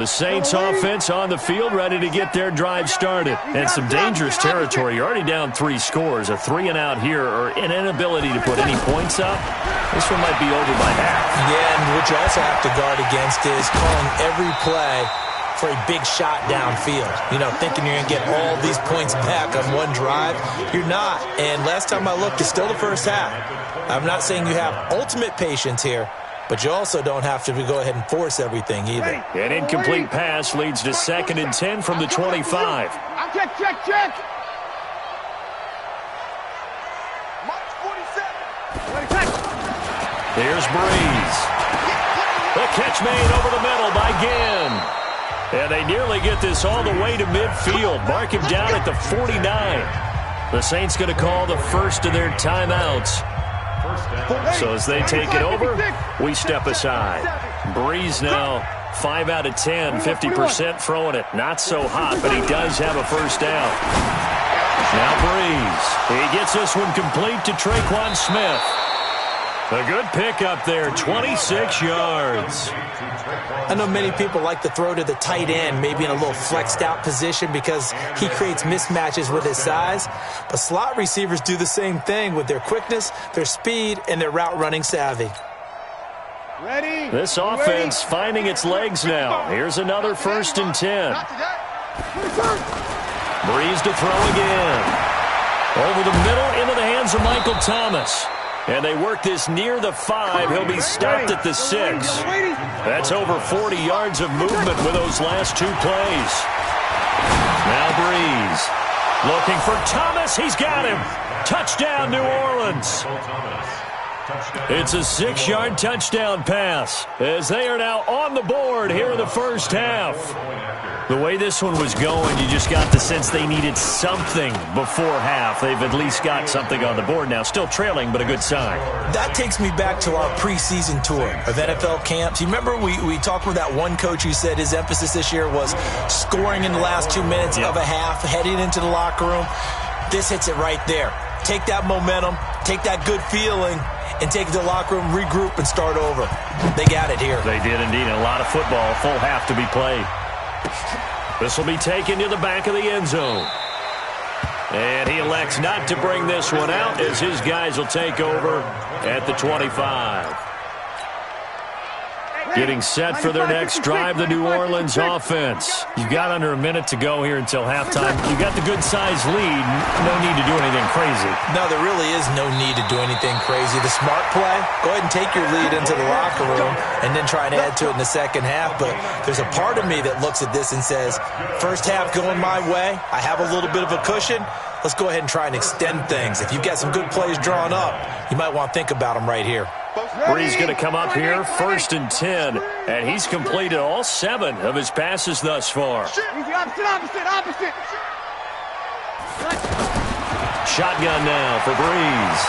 The Saints offense on the field, ready to get their drive started. And some dangerous territory. You're already down 3 scores. A 3-and-out here or an inability to put any points up. This one might be over by half. Yeah, and what you also have to guard against is calling every play for a big shot downfield. You know, thinking you're going to get all these points back on one drive. You're not. And last time I looked, it's still the first half. I'm not saying you have ultimate patience here, but you also don't have to go ahead and force everything either. An incomplete pass leads to 2nd and 10 from the 25. Check. Here's Breeze. The catch made over the middle by Ginn. And they nearly get this all the way to midfield. Mark him down at the 49. The Saints going to call the first of their timeouts. So as they take it over, we step aside. Breeze now 5 out of 10, 50% throwing it. Not so hot, but he does have a first down. Now Breeze. He gets this one complete to Traquan Smith. A good pickup there, 26 yards. I know many people like to throw to the tight end, maybe in a little flexed out position because he creates mismatches with his size. But slot receivers do the same thing with their quickness, their speed, and their route running savvy. This offense finding its legs now. Here's another 1st and 10. Breeze to throw again. Over the middle into the hands of Michael Thomas. And they work this near the 5. He'll be stopped at the 6. That's over 40 yards of movement with those last 2 plays. Now Breeze. Looking for Thomas. He's got him. Touchdown, New Orleans. It's a 6-yard touchdown pass as they are now on the board here in the first half. The way this one was going, you just got the sense they needed something before half. They've at least got something on the board now. Still trailing, but a good sign. That takes me back to our preseason tour of NFL camps. You remember we talked with that one coach who said his emphasis this year was scoring in the last 2 minutes of a half, heading into the locker room. This hits it right there. Take that momentum, take that good feeling, and take it to the locker room, regroup, and start over. They got it here. They did indeed. A lot of football, full half to be played. This will be taken to the back of the end zone. And he elects not to bring this one out as his guys will take over at the 25. Getting set for their next drive, the New Orleans offense. You've got under a minute to go here until halftime. You got the good-sized lead. No need to do anything crazy. No, there really is no need to do anything crazy. The smart play, go ahead and take your lead into the locker room and then try and add to it in the second half. But there's a part of me that looks at this and says, first half going my way, I have a little bit of a cushion. Let's go ahead and try and extend things. If you've got some good plays drawn up, you might want to think about them right here. Breeze going to come up here, 1st and 10, and he's completed all 7 of his passes thus far. Opposite. Shotgun now for Breeze.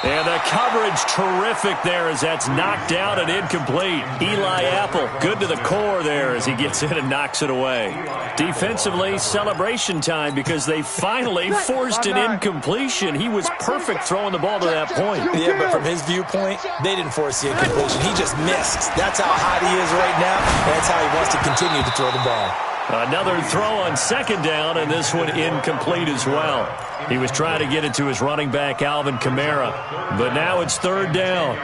And the coverage terrific there as that's knocked out and incomplete. Eli Apple, good to the core there as he gets in and knocks it away. Defensively, celebration time because they finally forced an incompletion. He was perfect throwing the ball to that point. Yeah, but from his viewpoint, they didn't force the incompletion. He just missed. That's how hot he is right now, and that's how he wants to continue to throw the ball. Another throw on 2nd down, and this one incomplete as well. He was trying to get it to his running back, Alvin Kamara. But now it's 3rd down.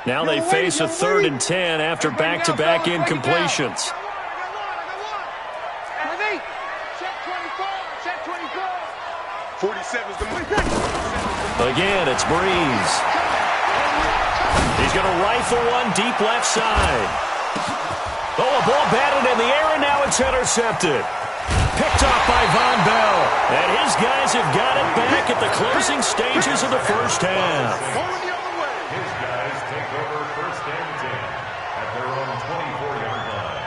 Now they face a 3rd and 10 after back-to-back incompletions. Again, it's Breeze. He's going to rifle one deep left side. Oh, a ball batted in the air, and now it's intercepted. Picked off by Von Bell. And his guys have got it back at the closing stages of the first half. His guys take over 1st and 10 at their own 24-yard line.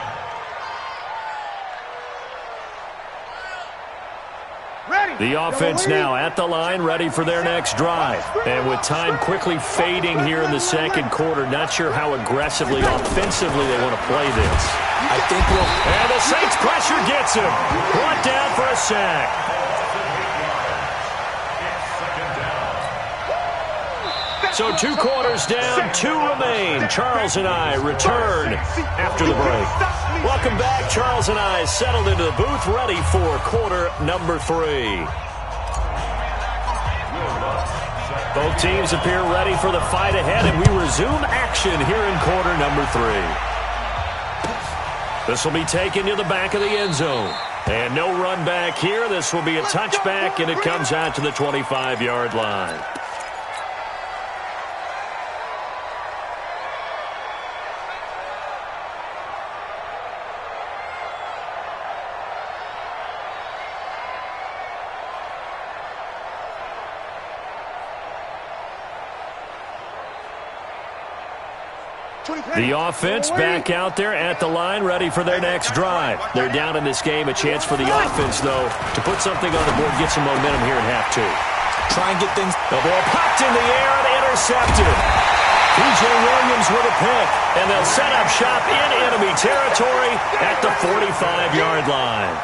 The offense now at the line, ready for their next drive. And with time quickly fading here in the 2nd quarter, not sure how aggressively, offensively they want to play this. I think we'll... And the Saints pressure gets him. Brought down for a sack. So 2 quarters down, 2 remain. Charles and I return after the break. Welcome back. Charles and I settled into the booth, ready for quarter number 3. Both teams appear ready for the fight ahead, and we resume action here in quarter number 3. This will be taken to the back of the end zone. And no run back here. This will be a touchback, and it comes out to the 25-yard line. The offense back out there at the line, ready for their next drive. They're down in this game. A chance for the offense, though, to put something on the board, get some momentum here in half 2. Try and get things. The ball popped in the air and intercepted. P.J. Williams with a pick, and they'll set up shop in enemy territory at the 45-yard line.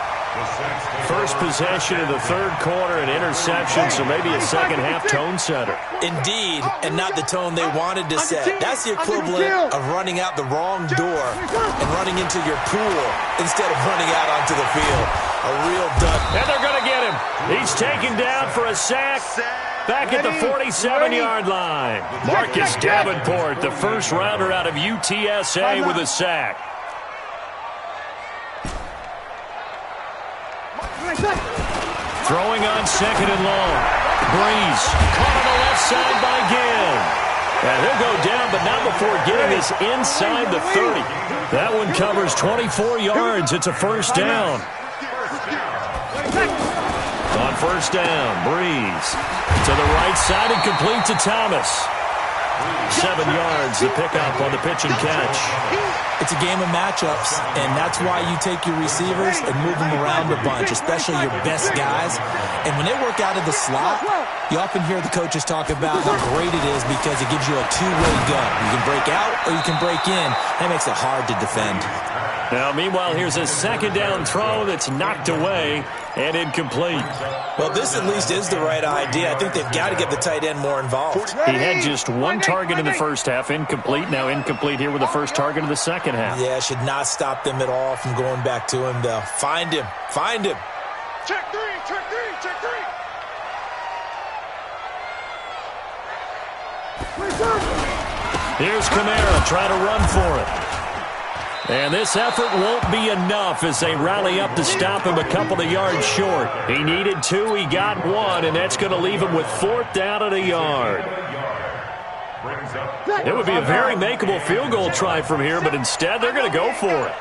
First possession of the third quarter, an interception, so maybe a second-half tone setter. Indeed, and not the tone they wanted to set. That's the equivalent of running out the wrong door and running into your pool instead of running out onto the field. A real dud. And they're going to get him. He's taken down for a sack back at the 47-yard line. Marcus Davenport, the first rounder out of UTSA, with a sack. Throwing on second and long. Breeze caught on the left side by Ginn. And he'll go down, but not before getting this inside the 30. That one covers 24 yards. It's a first down. On first down, Breeze to the right side and complete to Thomas. 7 yards, the pickup on the pitch and catch. It's a game of matchups, and that's why you take your receivers and move them around a bunch, especially your best guys. And when they work out of the slot, you often hear the coaches talk about how great it is because it gives you a two-way gun. You can break out or you can break in. That makes it hard to defend. Now, meanwhile, here's a second down throw that's knocked away and incomplete. Well, this at least is the right idea. I think they've got to get the tight end more involved. He had just 1 target in the first half, incomplete. Now incomplete here with the first target of the second half. Yeah, should not stop them at all from going back to him, though. Find him. Find him. Check 3, check 3, check 3. Here's Kamara trying to run for it. And this effort won't be enough as they rally up to stop him a couple of yards short. He needed 2, he got 1, and that's going to leave him with 4th down at a yard. It would be a very makeable field goal try from here, but instead they're going to go for it.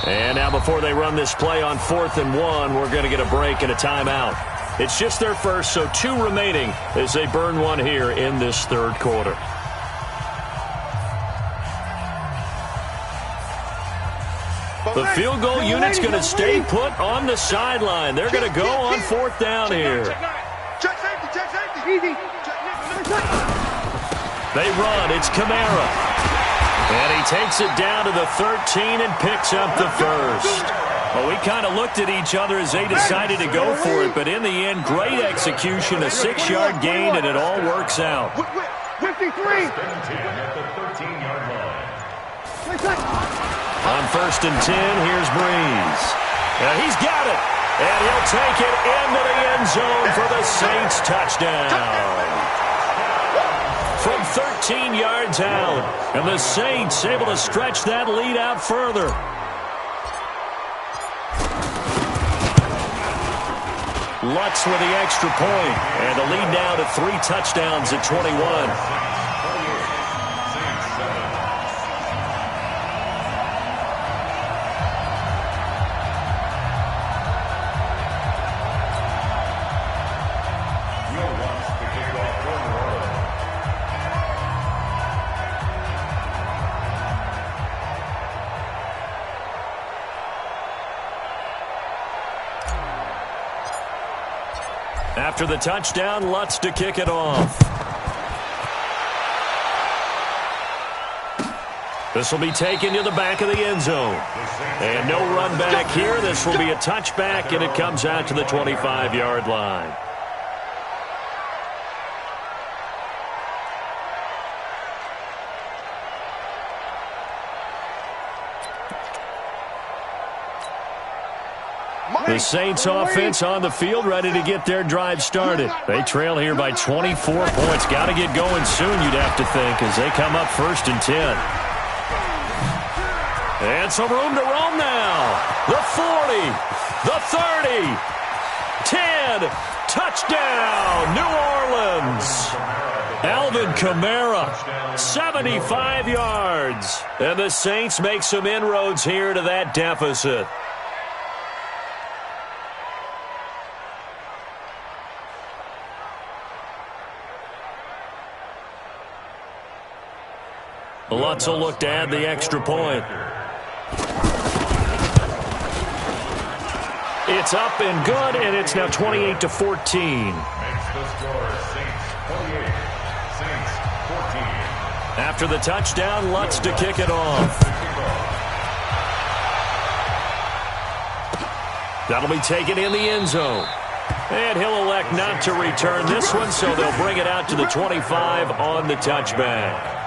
And now before they run this play on 4th and 1, we're going to get a break and a timeout. It's just their first, so 2 remaining as they burn 1 here in this third quarter. The field goal unit's going to stay put on the sideline. They're going to go on 4th down here. Check safety, check safety. Easy. They run. It's Kamara. And he takes it down to the 13 and picks up the first. Well, we kind of looked at each other as they decided to go for it, but in the end, great execution, a 6-yard gain, and it all works out. 53. On 1st and 10, here's Breeze. And he's got it, and he'll take it into the end zone for the Saints touchdown. From 13 yards out, and the Saints able to stretch that lead out further. Lutz with the extra point, and the lead now to 3 touchdowns at 21. After the touchdown, Lutz to kick it off. This will be taken to the back of the end zone. And no run back here. This will be a touchback, and it comes out to the 25-yard line. The Saints offense on the field, ready to get their drive started. They trail here by 24 points. Got to get going soon, you'd have to think, as they come up 1st and 10. And some room to roam now. The 40, the 30, 10, touchdown, New Orleans. Alvin Kamara, 75 yards. And the Saints make some inroads here to that deficit. Lutz will look to add the extra point. It's up and good, and it's now 28-14. Makes the score Saints 28, Saints 14. After the touchdown, Lutz to kick it off. That'll be taken in the end zone. And he'll elect not to return this one, so they'll bring it out to the 25 on the touchback.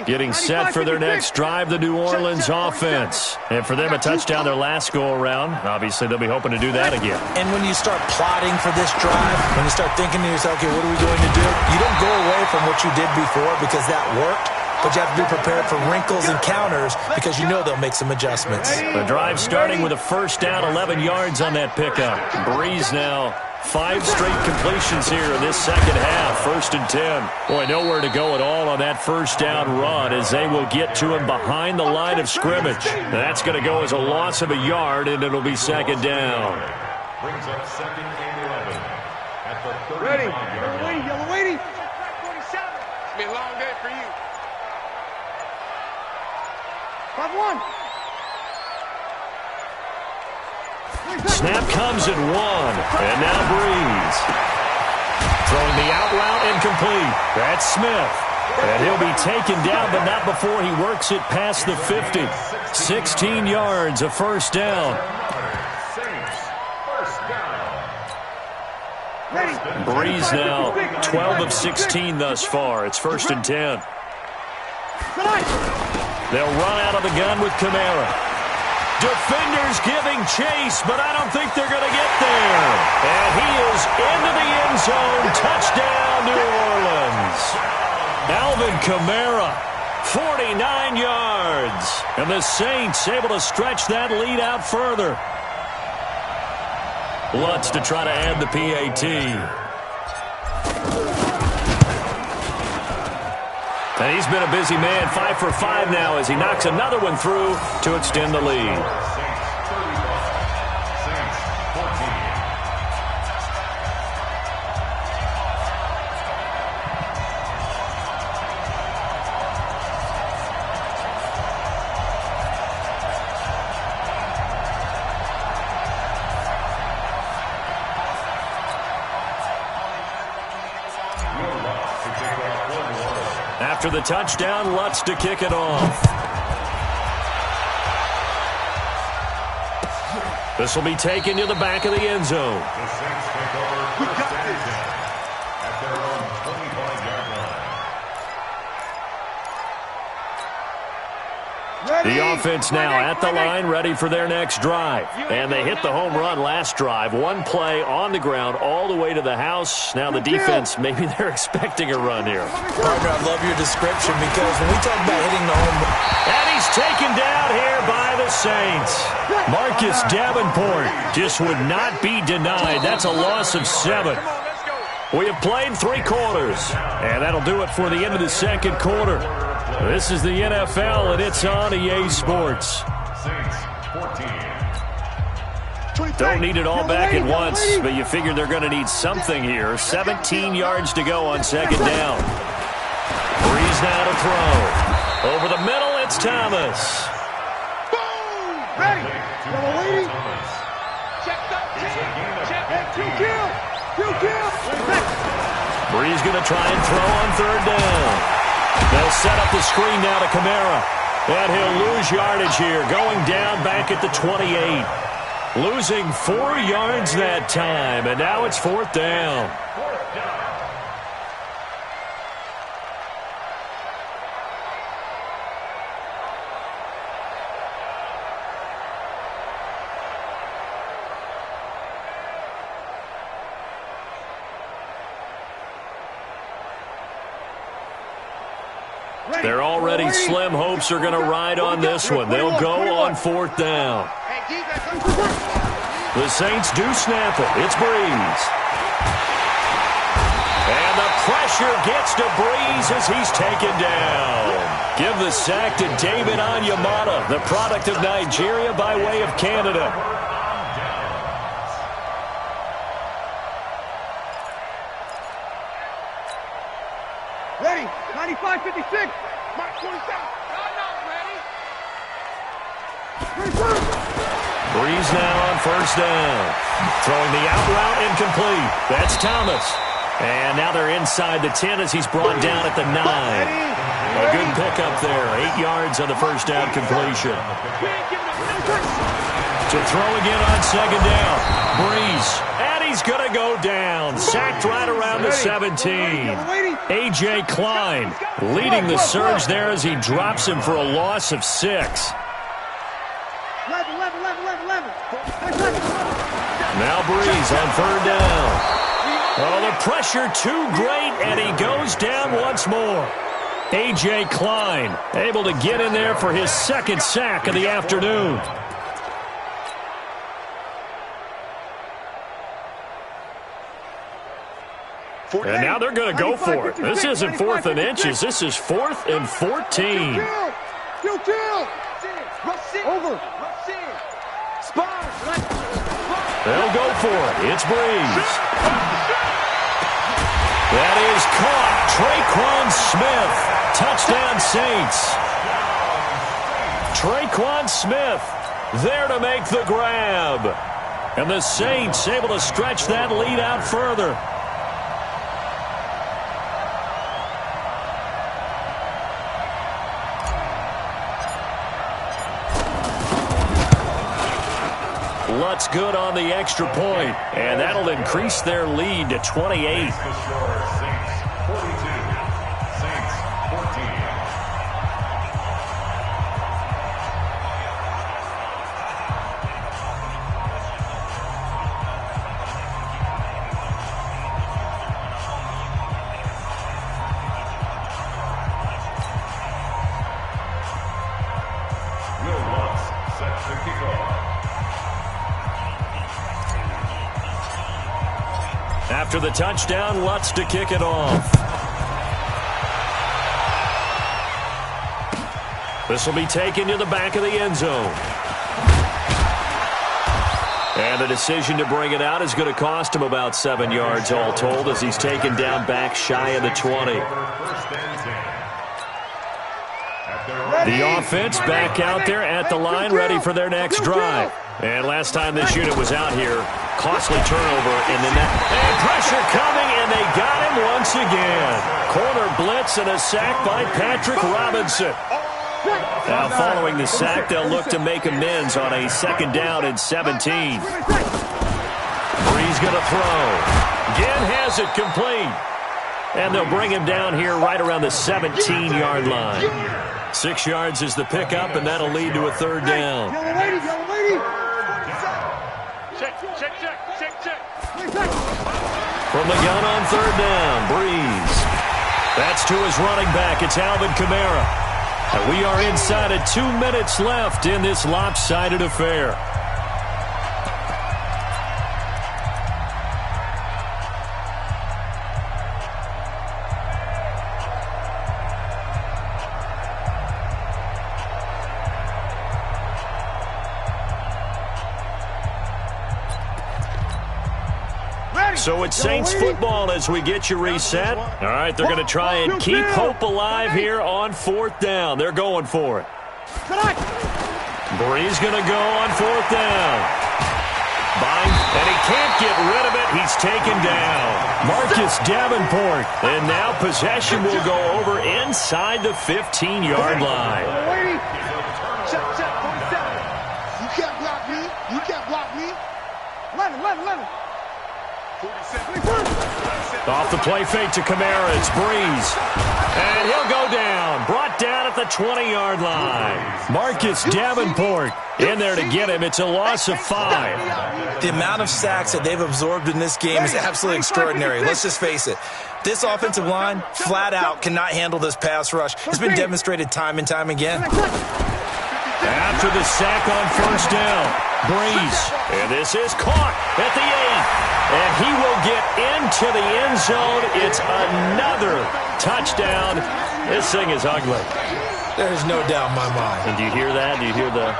Getting set for their next drive, the New Orleans offense. And for them, a touchdown their last go-around. Obviously, they'll be hoping to do that again. And when you start plotting for this drive, when you start thinking to yourself, okay, what are we going to do? You don't go away from what you did before because that worked. But you have to be prepared for wrinkles and counters because you know they'll make some adjustments. The drive starting with a first down, 11 yards on that pickup. Breeze now. 5 straight completions here in this second half. 1st and 10. Boy, nowhere to go at all on that first down run as they will get to him behind the line of scrimmage. That's going to go as a loss of a yard, and it'll be second down. Brings up 2nd and 11 at the 35-yard Ready. line. Yellow waiting. It's been a long day for you. 5-1. Snap comes at 1, and now Breeze. Throwing the out route incomplete. That's Smith. And he'll be taken down, but not before he works it past the 50. 16 yards, a first down. Saints, first down. Breeze now 12 of 16 thus far. It's 1st and 10. They'll run out of the gun with Kamara. Defenders giving chase, but I don't think they're going to get there. And he is into the end zone. Touchdown, New Orleans. Alvin Kamara, 49 yards. And the Saints able to stretch that lead out further. Lutz to try to add the PAT. And he's been a busy man, 5 for 5 now as he knocks another one through to extend the lead. After the touchdown, Lutz to kick it off. This will be taken to the back of the end zone. The Saints take over first and 10 at their own 25-yard line. The offense now at the line, ready for their next drive. And they hit the home run last drive. One play on the ground all the way to the house. Now the defense, maybe they're expecting a run here. Partner, I love your description because when we talk about hitting the home run. And he's taken down here by the Saints. Marcus Davenport just would not be denied. That's a loss of 7. We have played 3 quarters. And that'll do it for the end of the second quarter. This is the NFL, and it's on EA Sports. Saints 14. Don't need it all back at once, but you figure they're going to need something here. 17 yards to go on second down. Breeze now to throw. Over the middle, it's Thomas. Boom! Ready. Yellow lady. Check up. Check. Two kill. Breeze going to try and throw on third down. They'll set up the screen now to Kamara. And he'll lose yardage here, going down back at the 28. Losing 4 yards that time, and now it's fourth down. Their already slim hopes are going to ride on this one. They'll go on fourth down. The Saints do snap it. It's Breeze. And the pressure gets to Breeze as he's taken down. Give the sack to David Onyemata, the product of Nigeria by way of Canada. Ready. 95-56. Mark 27. Ready. Breeze now on first down. Throwing the out route incomplete. That's Thomas. And now they're inside the 10 as he's brought down at the 9. A good pickup there. 8 yards on the first down completion. To throw again on second down. Breeze. And he's going to go down. Sacked right around the 17. A.J. Klein leading the surge there as he drops him for a loss of 6. 11. Now Breeze on third down. Oh, the pressure too great, and he goes down once more. A.J. Klein able to get in there for his second sack of the afternoon. And now they're going to go for it. This isn't 4th and inches. This is 4th and 14. Over. They'll go for it. It's Breeze. That is caught. Traquan Saints. Traquan Smith there to make the grab. And the Saints able to stretch that lead out further. Lutz good on the extra point, and that'll increase their lead to 28. After the touchdown, Lutz to kick it off. This will be taken to the back of the end zone. And the decision to bring it out is going to cost him about 7 yards all told as he's taken down back shy of the 20. The offense back out there at the line, ready for their next drive. And last time this unit was out here, costly turnover in the net. And pressure coming, and they got him once again. Corner blitz and a sack by Patrick Robinson. Now following the sack, they'll look to make amends on a second down and 17. Breeze going to throw. Again has it complete. And they'll bring him down here right around the 17-yard line. 6 yards is the pickup, and that'll lead to a third down. From the gun on third down, Breeze. That's to his running back. It's Alvin Kamara. And we are inside of 2 minutes left in this lopsided affair. So it's Saints football as we get you reset. All right, they're going to try and keep hope alive here on 4th down. They're going for it. Brees going to go on 4th down. And he can't get rid of it. He's taken down. Marcus Davenport. And now possession will go over inside the 15-yard line. Check, 47. You can't block me. You can't block me. 11. 47. Off the play fake to Kamara. It's Brees. And he'll go down. Brought down at the 20-yard line. Marcus Davenport in there to get him. It's a loss of 5. The amount of sacks that they've absorbed in this game is absolutely extraordinary. Let's just face it. This offensive line, flat out, cannot handle this pass rush. It's been demonstrated time and time again. After the sack on 1st down, Brees. And this is caught at the 8. And he will get into the end zone. It's another touchdown. This thing is ugly. There's no doubt in my mind. And do you hear that? Do you hear the...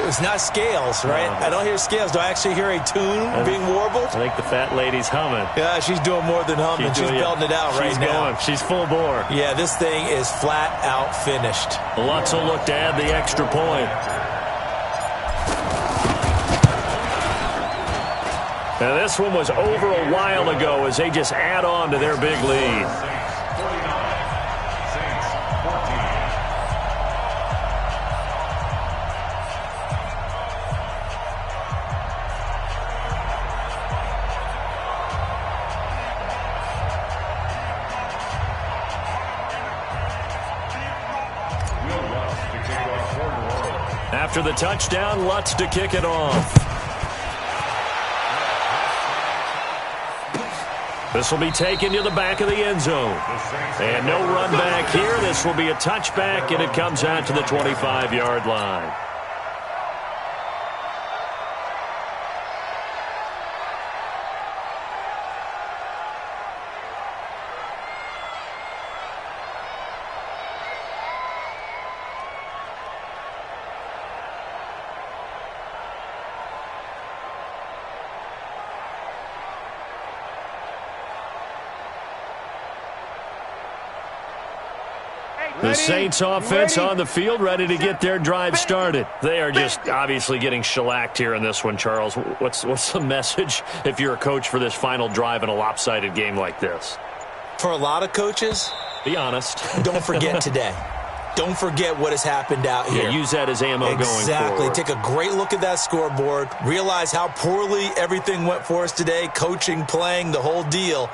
It's not scales, right? I don't hear scales. Do I actually hear a tune being warbled? I think the fat lady's humming. Yeah, she's doing more than humming. She's belting it out right now. She's full bore. Yeah, this thing is flat out finished. Lutz will look to add the extra point. Now, this one was over a while ago as they just add on to their big lead. After the touchdown, Lutz to kick it off. This will be taken to the back of the end zone. And no run back here. This will be a touchback, and it comes out to the 25-yard line. The Saints offense on the field, ready to get their drive started. They are just obviously getting shellacked here in this one, Charles. What's the message if you're a coach for this final drive in a lopsided game like this? For a lot of coaches, be honest. Don't forget today. Don't forget what has happened out here. Yeah, use that as ammo going forward. Exactly. Take a great look at that scoreboard. Realize how poorly everything went for us today. Coaching, playing, the whole deal.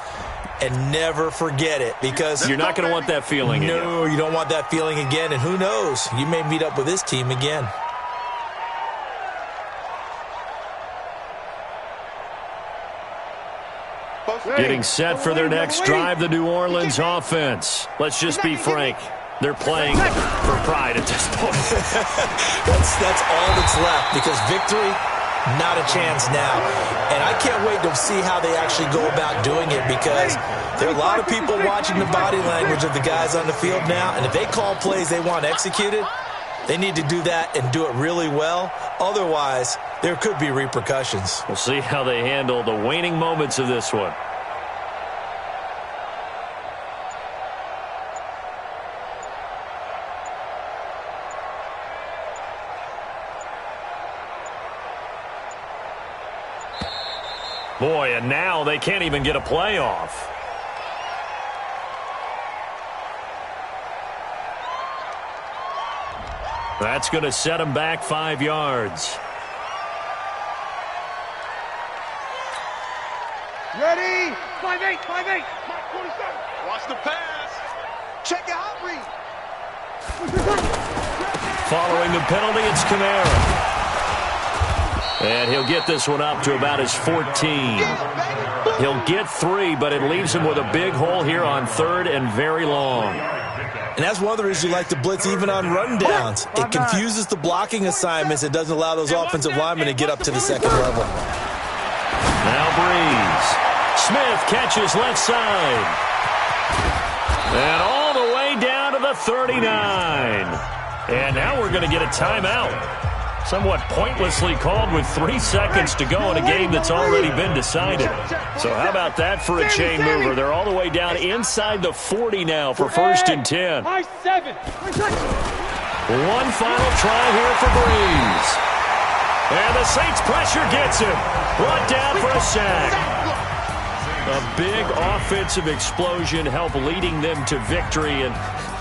And never forget it, because you're not going to want that feeling again. No, you don't want that feeling again. And who knows? You may meet up with this team again. Getting set for their next drive, the New Orleans offense. Let's just be frank. They're playing for pride at this point. that's all that's left, because victory, not a chance now. And I can't wait to see how they actually go about doing it, because there are a lot of people watching the body language of the guys on the field now, and if they call plays they want executed, they need to do that and do it really well. Otherwise, there could be repercussions. We'll see how they handle the waning moments of this one. Boy, and now they can't even get a playoff. That's going to set them back 5 yards. Ready? 5-8, 5-8. Mark 47. Watch the pass. Check your hot read. Following the penalty, it's Kamara. And he'll get this one up to about his 14. He'll get 3, but it leaves him with a big hole here on 3rd and very long. And that's one of the reasons you like to blitz even on rundowns. It confuses the blocking assignments. It doesn't allow those offensive linemen to get up to the second level. Now Brees. Smith catches left side. And all the way down to the 39. And now we're going to get a timeout. Somewhat pointlessly called with 3 seconds to go in a game that's already been decided. So how about that for a chain mover? They're all the way down inside the 40 now for 1st and 10. One final try here for Breeze. And the Saints pressure gets him. Brought down for a sack. A big offensive explosion helped leading them to victory. And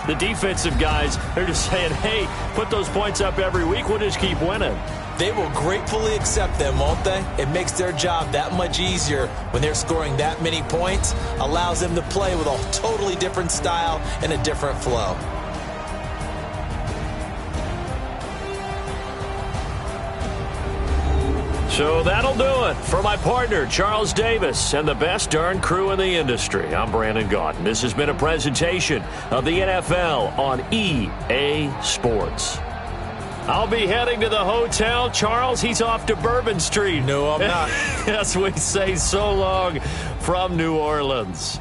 the defensive guys, they're just saying, hey, put those points up every week. We'll just keep winning. They will gratefully accept them, won't they? It makes their job that much easier when they're scoring that many points. Allows them to play with a totally different style and a different flow. So that'll do it for my partner, Charles Davis, and the best darn crew in the industry. I'm Brandon Gaudin. This has been a presentation of the NFL on EA Sports. I'll be heading to the hotel. Charles, he's off to Bourbon Street. No, I'm not. As we say so long from New Orleans.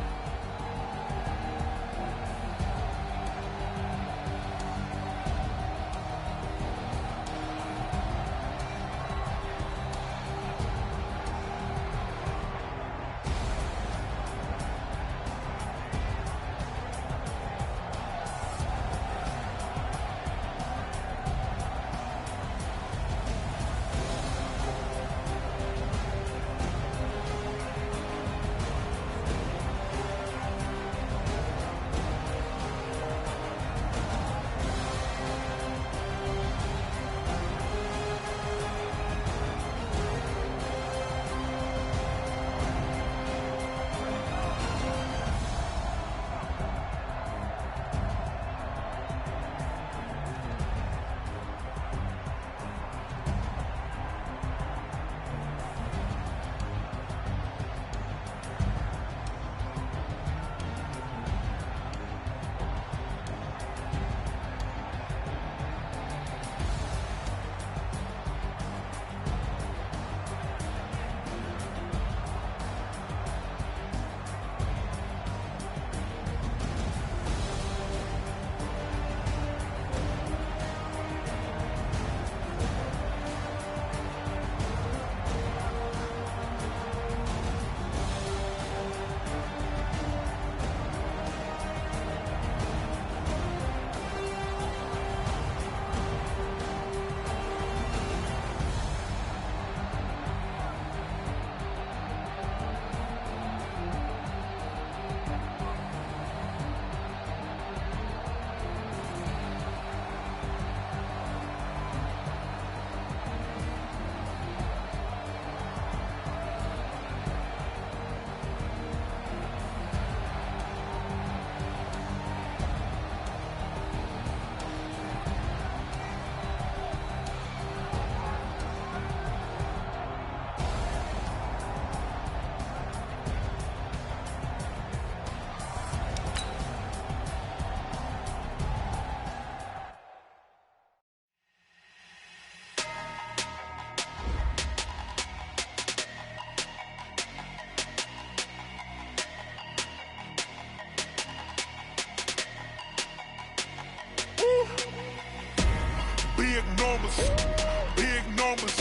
Big numbers,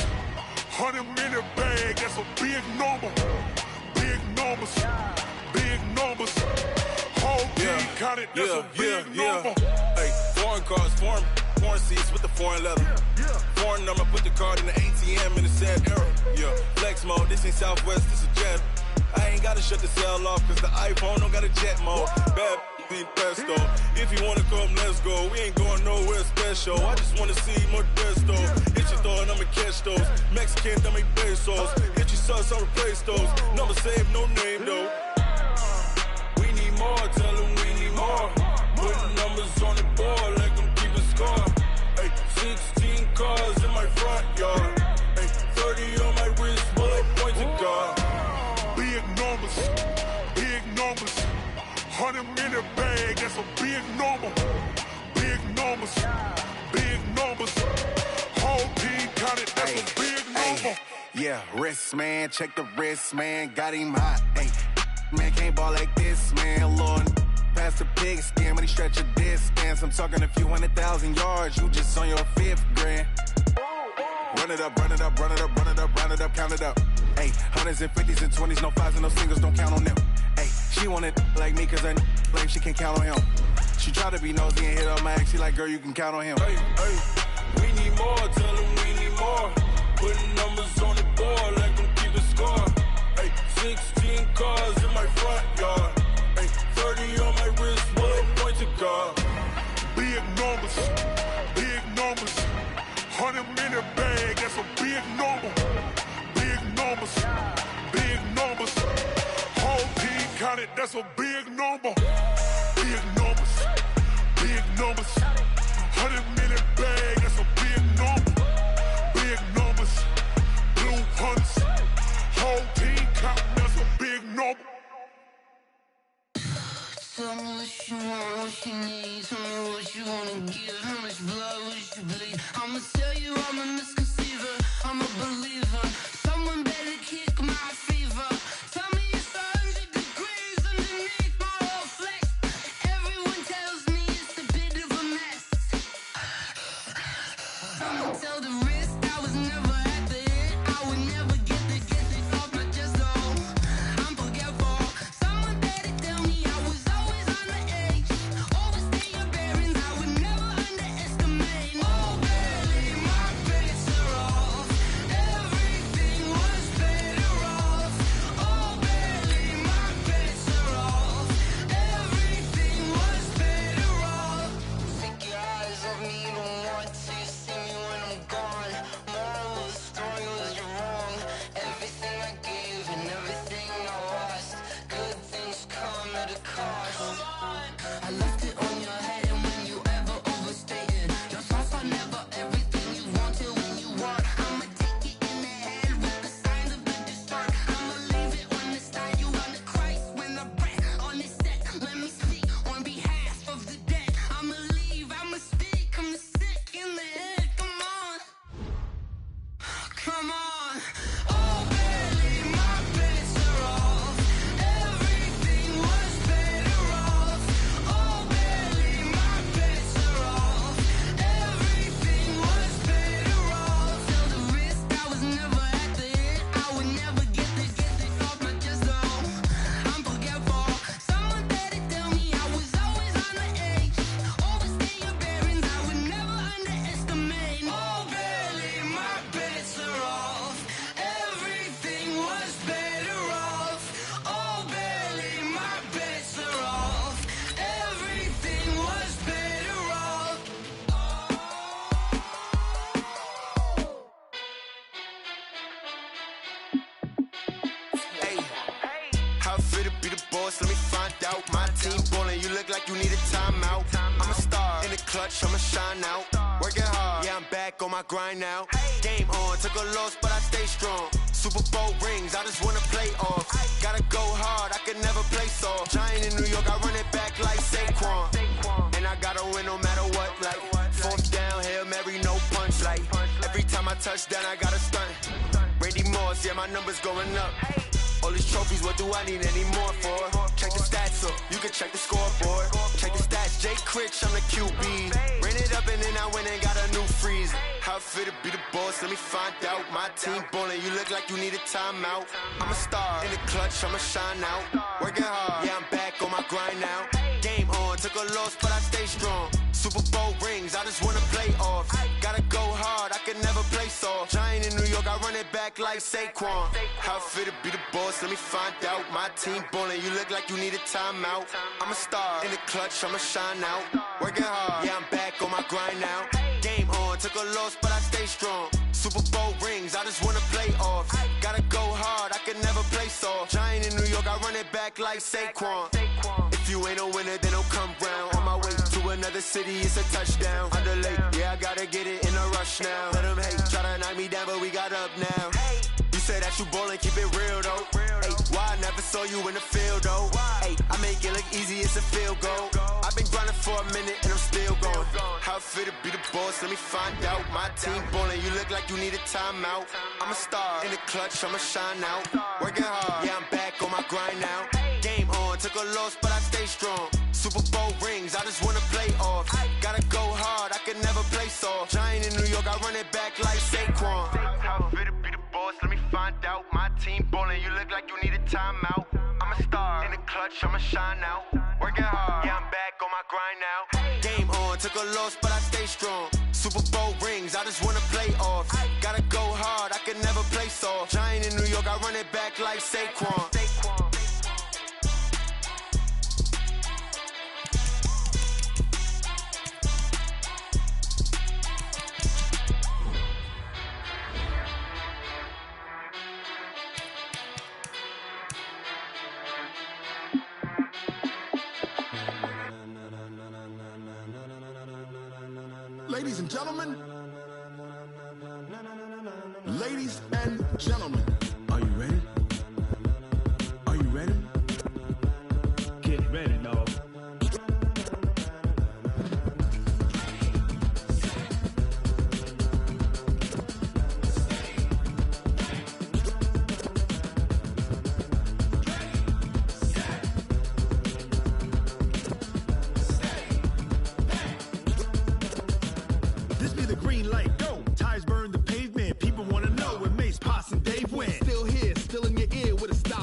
100-minute bag, that's a big number. Big numbers, whole team counted, that's a big number. Hey, foreign cars, foreign seats with the foreign leather. Foreign number, put the card in the ATM in the sad era. Yeah, flex mode, this ain't Southwest, this a jet. I ain't gotta shut the cell off, cause the iPhone don't got a jet mode. Bad being pesto. If you wanna come, let's go. We ain't going nowhere special. I just wanna see Modesto. Hit your thought, I'ma catch those. Mexican, I make pesos. Hit your sauce, I'll replace those. Number saved, no name though. We need more, tell them we need more. Putting numbers on the board, like them keep a score. Hey, 16 cars in my front yard. Hey, 30 on my wrist, bullet points of God. Big numbers, 100-minute bag, that's a big number. Big numbers, whole team counted, that's a big number. Yeah, wrist man, check the wrist man, got him hot. Ay, man can't ball like this, man. Lord, past the pig skin, when he stretch a distance. I'm talking a few 100,000 yards, you just on your 5th grand. Run it up, run it up, run it up, run it up, round it up, count it up. Ayy, hundreds and fifties and 20s, no fives and no singles, don't count on them. Ayy, she want it like me, cause I blame she can't count on him. She try to be nosy and hit up my ex, she like, girl, you can count on him. Hey, hey, we need more, tell them we need more. Putting numbers on the board, like them keep a score. Hey, 16 cars in my front yard. Hey, 30 on my wrist, one point to guard. Big numbers, 100-minute bag, that's a big number. Big numbers, whole team counted, that's a big number. Big numbers, 100-minute bag, that's a big number. Big numbers, blue hunts, whole team counting, that's a big number. Tell me what you want, what you need. Tell me what you wanna give. How much blood would you bleed? I'ma tell you I'm a misconceiver. I'm a believer. Someone better kick my fever. Tell me it's 100 degrees underneath my whole flesh. Everyone tells me it's a bit of a mess. I'ma tell the risk I was never at the end. I would never get this off my chest though. I'm forgetful. Someone better tell me I was always on the edge. Overstay your bearings, I would never underestimate. Oh baby, my bets are off. Everything was better off. Oh baby, my bets are off. Everything was better off. Take your eyes off me, don't want to see me when I'm gone. Moral of the story was you're wrong. Everything I gave and everything I lost. Good things come at a cost. I left it on your head, and when you ever overstay it, your thoughts are never everything you wanted when you want. I'ma take it in the head with the signs of the distort. I'ma leave it on the side. You on the Christ when the breath on this set. Let me speak on behalf of the dead. I'ma leave, I'ma speak. I'm sick in the head. Come on, come on. Oh baby, my bets are off. Everything was better off. Oh baby, my bets are off. Everything was better off. Till the risk I was never at the end. I would never get this off my chest though. I'm forgetful. Someone better tell me I was always on the edge. Overstay your bearings, I would never underestimate. Oh baby, my bets are off. Everything was better off. Oh baby, my bets are off. Everything was better off. Hey, how it feel to be the boss? Let me find out. My team ballin', you look like you need a timeout. I'm a star in the clutch, I'ma shine out. Working hard, yeah, I'm back on my grind now. Game on, took a loss, but I stay strong. Super Bowl rings, I just wanna play off. Gotta go hard, I can never play soft. Giant in New York, I run it back like Saquon. And I gotta win no matter what, like fourth down, Hail Mary, no punch, like every time I touch down, I gotta stunt. Randy Moss, yeah, my numbers going up. All these trophies, what do I need any more for? Check the stats up, you can check the scoreboard. Check the stats, Jay Critch, I'm the QB. Ran it up and then I went and got a new freeze. How it feel to be the boss, let me find out. My team ballin', you look like you need a timeout. I'm a star in the clutch, I'ma shine out. Working hard, yeah, I'm back on my grind now. Game on, took a loss, but I stay strong. Super Bowl rings, I just wanna play off. Gotta go hard, I can never play soft. Giant in New York, I run it back like Saquon. How it feel to be the boss, let me find out. My team ballin', you look like you need a timeout. I'm a star in the clutch, I'ma shine out. Working hard, yeah, I'm back on my grind now. Game on, took a loss, but I stay strong. Super Bowl rings, I just wanna play off. Gotta go hard, I can never play soft. Giant in New York, I run it back like Saquon. If you ain't a winner, then don't come round. On my way to another city, it's a touchdown. Underlay, yeah, I gotta get it in a rush now. Let them hate, try to knock me down, but we got up now. You say that you ballin', keep it real though. Hey, why I never saw you in the field though? Hey, I make it look easy, it's a field goal. I've been grinding for a minute and I'm still going. How it feel to be the boss, let me find out. My team ballin', you look like you need a timeout. I'm a star in the clutch, I'ma shine out. Working hard, yeah, I'm back on my grind now. Game on, on, took a loss, but I stay strong. Super Bowl rings, I just wanna play off. Gotta go hard, I can never play soft. Giant in New York, I run it back like Saquon. How fit to be the boss, let me find out. My team ballin', you look like you need a timeout. I'm a star, in the clutch, I'ma shine out. Working hard, yeah, I'm back on my grind now. Game on, took a loss, but I stay strong. Super Bowl rings, I just wanna play off. Gotta go hard, I can never play soft. Giant in New York, I run it back like Saquon. Ladies and gentlemen, ladies and gentlemen, are you ready? Are you ready? Get ready, dog.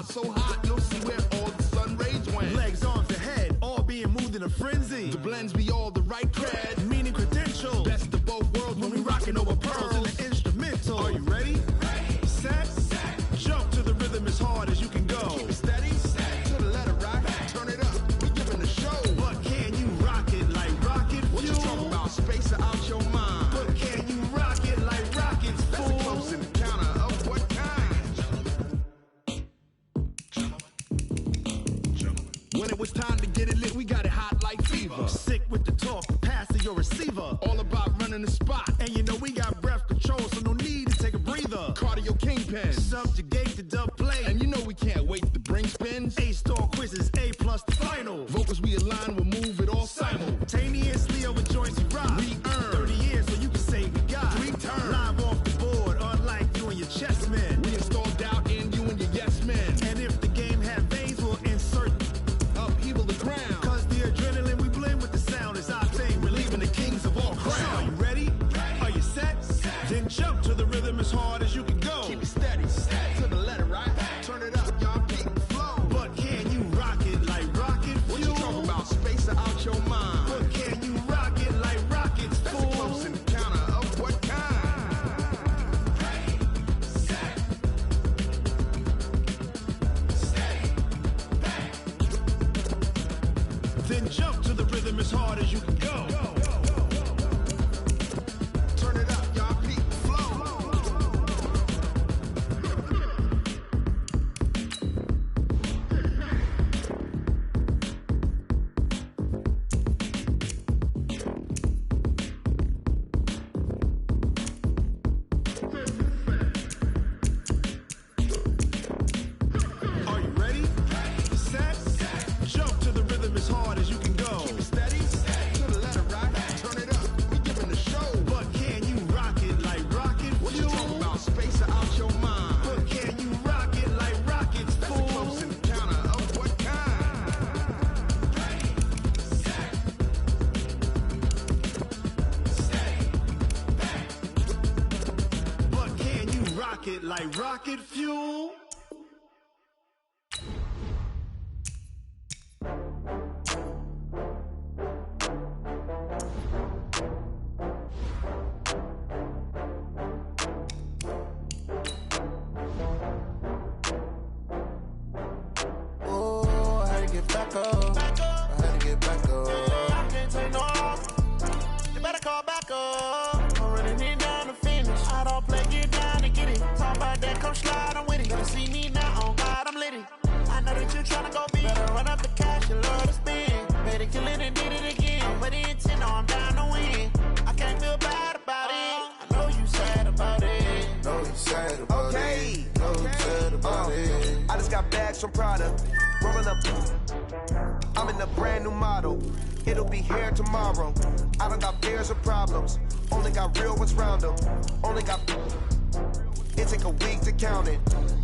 So hot, you'll see where all the sun rays went. Legs, arms, ahead, all being moved in a frenzy. The blends be all the right cred, meaning credentials. Best of both worlds when we rockin' over pearls in the instrumental. Are you ready? Ready. Set. Jump to the rhythm as hard as you can go. Keep it steady. To the letter right. Turn it up. We giving the show. But can you rock it like rocket fuel? What you talking about? Space out your mind. But can you rock it like rockets, fool? That's a close encounter of what kind? When it was time to get it lit, we got it hot like fever. Sick with the talk, pass to your receiver. All about running the spot. And you know we got breath control, so no need to take a breather. Cardio kingpin. Subjugate the dub play. And you know we can't wait to bring spins. A-star quizzes, A+ the final. Vocals we align, we'll move it all simultaneously over joints we rock. We earn 30 years, so you can say we got 3 turns. Live off the board, unlike you and your chess men. We install doubt in you and your yes men. And if the game had veins, we'll insert upheaval the ground. Cause the adrenaline we blend with the sound is our thing, relieving the kings of all crowns. Are you ready? Are you set? Then jump to the rhythm as hard as you can go. Keep it steady. To the letter right. Turn it up, y'all keep the flow. But can you rock it like rocket fuel? What you talking about? Space out your mind. But can you rock it like rockets, That's fool? a close encounter of what kind? Ready, set, steady, back. Then jump to the rhythm as hard as you can go. Turn it up, y'all keep the flow. Are you ready? Set. Jump to the rhythm as hard as you can go. Keep it steady. To the letter right. Turn it up. We giving the show. But can you rock it like rocket What you fuel? talking about? Space out your mind. But can you rock it like rockets, That's a fool? close encounter of what kind? But can you rock it like rocket fuel? Oh, I had to get back up. I had to get back up. I can't take no loss. You better call back up. Already need down to finish. I don't play, get down to get it. Talk about that, come slide, I'm with it. Better see me now, on God, I'm litty. I know that you tryna go big. Better run up the cash, you love to spend. Better kill it and did it again. I'm with the intent, no, I'm down to win. I can't feel bad about it. I know you sad about it. Know you sad about Okay. it. Know you sad about it. I just got bags from Prada, rolling up. I'm in a brand new model. It'll be here tomorrow. I don't got fears or problems. Only got real ones round them. Only got. It take a week to count it.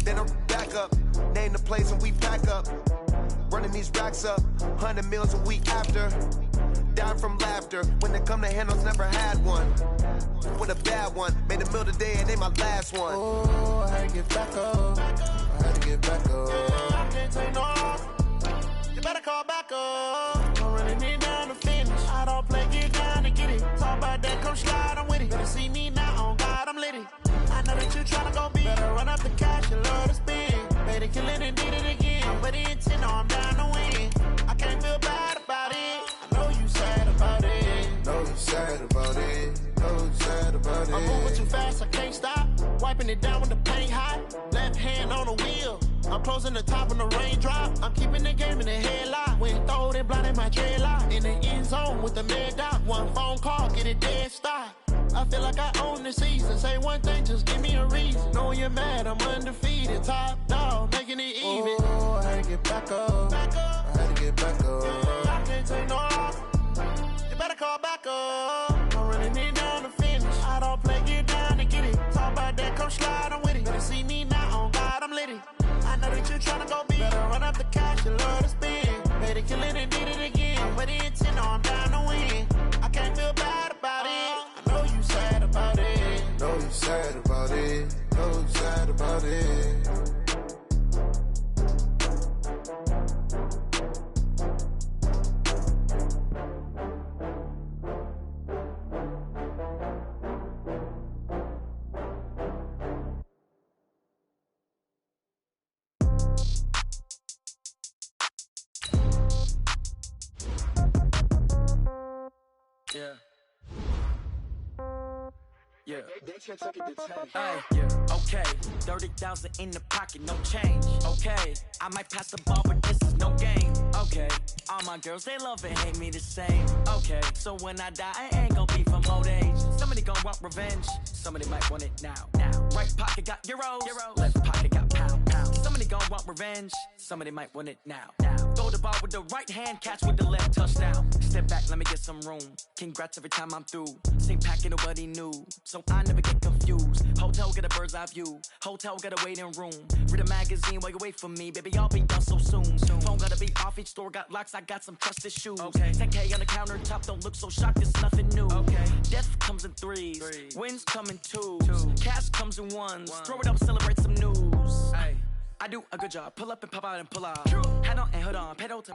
Then I'm back up. Name the place and we pack up. Running these racks up, 100 meals a week after. Down from laughter, when they come to handles, never had one. With a bad one, made a meal today and ain't my last one. Oh, I had to get back up. I had to get back up. I can't take no off. You better call back up. I'm running it down to finish. I don't play, get down to get it. Talk about that, come slide, I'm with it. Better see me now, on God, I'm litty. I know that you tryna go big. Better run up the cash, you love to spend. Made it, kill it, and did it again. But the intent, no, I'm down to win. I can't feel bad about it. I know you sad about it. Know you sad about it. Know you sad about it. I'm moving too fast, I can't stop. Wiping it down with the paint hot. Left hand on the wheel. I'm closing the top when the raindrop. I'm keeping the game in the headlock. When throw it blind in my dreadlock. In the end zone with the mad dot. One phone call, get it dead stop. I feel like I own the season. Say one thing, just give me a reason. Knowing you're mad, I'm undefeated. Top dog, making it even. Oh, I had to get back up. I had to get back up. I can't take no off. You better call back up. I'm running it down to finish. I don't play, get down to get it. Talk about that, come slide, I'm with it. Better see me now, on God, I'm litty. I know that you tryna go big. Better run up the cash, you love to spend. Made it, kill it, and did it again. But the intent, no, I'm down to win. I can't feel bad about it. I know you sad about it. Know you sad about it. Know you sad about it. Yeah. Yeah. Hey, yeah. Okay. 30,000 in the pocket, no change. Okay. I might pass the ball, but this is no game. Okay. All my girls, they love and hate me the same. Okay. So when I die, I ain't gonna be from old age. Somebody gonna want revenge. Somebody might want it now. Right pocket got euros. Left pocket got pound. Somebody gonna want revenge. Somebody might want it now. Throw the ball with the right hand, catch with the left, touchdown. Step back, let me get some room. Congrats every time I'm through. Same packet, nobody knew. So I never get confused. Hotel get a bird's eye view. Hotel get a waiting room. Read a magazine while you wait for me. Baby, I'll be done so soon. Phone gotta be off, each store got locks. I got some trusted shoes. Okay. 10K on the countertop, don't look so shocked, it's nothing new. Okay. Death comes in threes. Wins come in twos. Cash comes in ones. Throw it up, celebrate some news. Ay. I do a good job. Pull up and pop out and pull out. Hat on and hood on. Pedal to